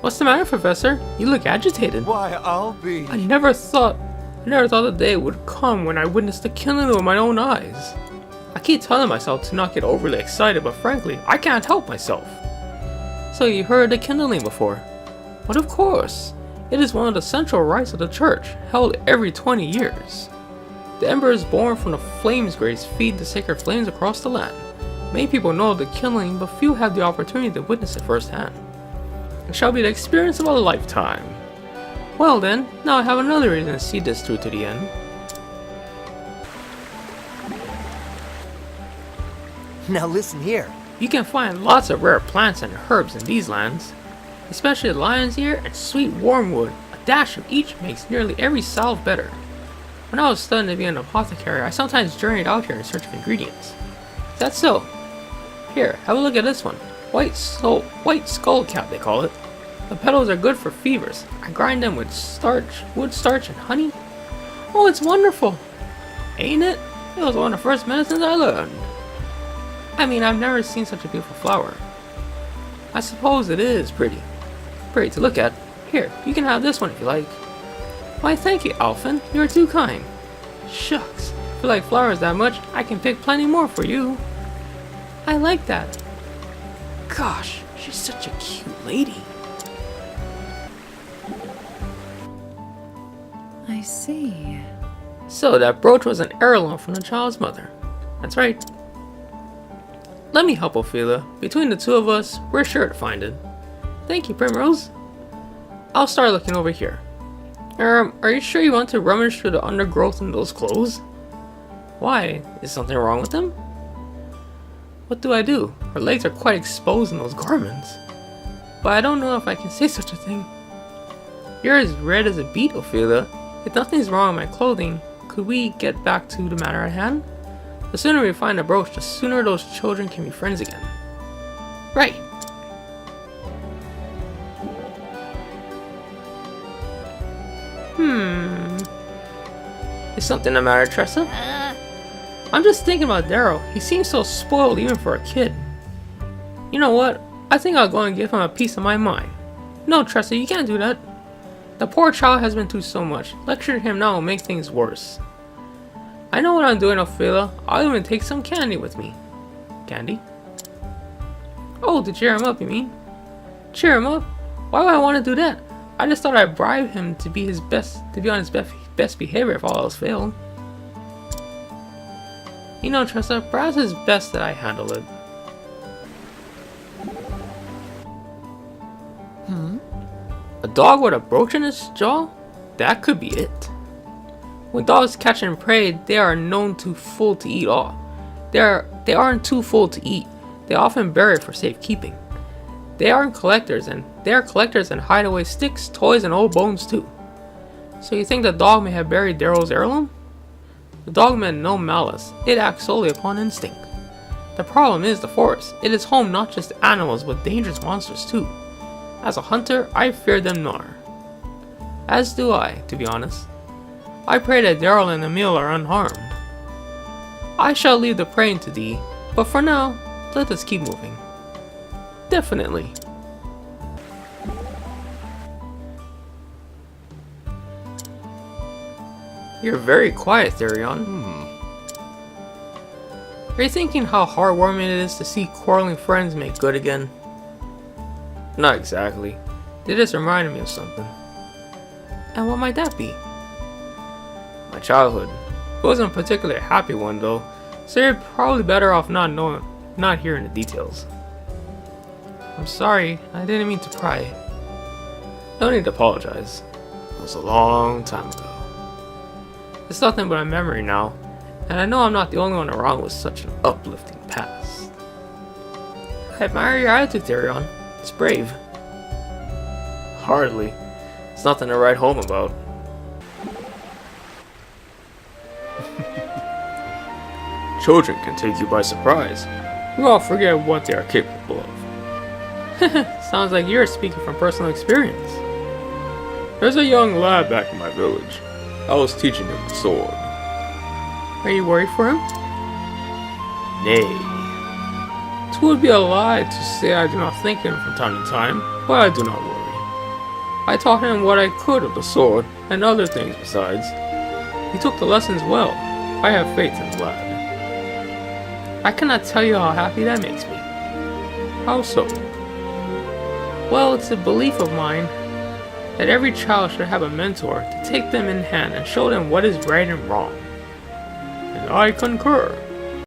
What's the matter, Professor? You look agitated. Why, I'll be... I never thought the day would come when I witnessed the killing with my own eyes. I keep telling myself to not get overly excited, but frankly, I can't help myself. So you heard the kindling before? But of course, it is one of the central rites of the church, held every 20 years. The embers born from the flames grace feed the sacred flames across the land. Many people know of the kindling, but few have the opportunity to witness it firsthand. It shall be the experience of a lifetime. Well then, now I have another reason to see this through to the end. Now listen here. You can find lots of rare plants and herbs in these lands, especially lion's ear and sweet wormwood. A dash of each makes nearly every salve better. When I was studying to be an apothecary, I sometimes journeyed out here in search of ingredients. Is that so? Here, have a look at this one. White skull cap, they call it. The petals are good for fevers. I grind them with wood starch and honey. Oh, it's wonderful! Ain't it? It was one of the first medicines I learned. I mean, I've never seen such a beautiful flower. I suppose it is pretty. Pretty to look at. Here, you can have this one if you like. Why, thank you, Alphen. You're too kind. Shucks. If you like flowers that much, I can pick plenty more for you. I like that. Gosh, she's such a cute lady. I see. So that brooch was an heirloom from the child's mother. That's right. Let me help Ophilia. Between the two of us, we're sure to find it. Thank you, Primrose. I'll start looking over here. Are you sure you want to rummage through the undergrowth in those clothes? Why? Is something wrong with them? What do I do? Her legs are quite exposed in those garments. But I don't know if I can say such a thing. You're as red as a beet, Ophilia. If nothing's wrong with my clothing, could we get back to the matter at hand? The sooner we find the brooch, the sooner those children can be friends again. Right. Is something the matter, Tressa? I'm just thinking about Daryl. He seems so spoiled even for a kid. You know what? I think I'll go and give him a piece of my mind. No, Tressa, you can't do that. The poor child has been through so much. Lecturing him now will make things worse. I know what I'm doing, Ophilia. I'll even take some candy with me. Candy? Oh, to cheer him up, you mean? Cheer him up? Why would I want to do that? I just thought I'd bribe him to be on his best behavior if all else failed. You know, Tressa, perhaps it's best that I handle it. A dog with a brooch in his jaw? That could be it. When dogs catch and prey, they are known too full to eat all. They aren't too full to eat. They often bury it for safekeeping. They are collectors and hide away sticks, toys, and old bones too. So you think the dog may have buried Daryl's heirloom? The dog meant no malice. It acts solely upon instinct. The problem is the forest. It is home not just to animals but dangerous monsters too. As a hunter, I fear them nor. As do I, to be honest. I pray that Daryl and Emil are unharmed. I shall leave the praying to thee, but for now, let us keep moving. Definitely. You're very quiet, Therion. Are you thinking how heartwarming it is to see quarreling friends make good again? Not exactly. They just reminded me of something. And what might that be? My childhood. It wasn't a particularly happy one though, so you're probably better off not hearing the details. I'm sorry, I didn't mean to pry. No need to apologize. It was a long time ago. It's nothing but a memory now, and I know I'm not the only one around with such an uplifting past. I admire your attitude, Therion. It's brave. Hardly. It's nothing to write home about. Children can take you by surprise. We all forget what they are capable of. Sounds like you're speaking from personal experience. There's a young lad back in my village. I was teaching him the sword. Are you worried for him? Nay. It would be a lie to say I do not think him from time to time, but I do not worry. I taught him what I could of the sword, and other things besides. He took the lessons well. I have faith in the lad. I cannot tell you how happy that makes me. How so? Well, it's a belief of mine that every child should have a mentor to take them in hand and show them what is right and wrong. And I concur.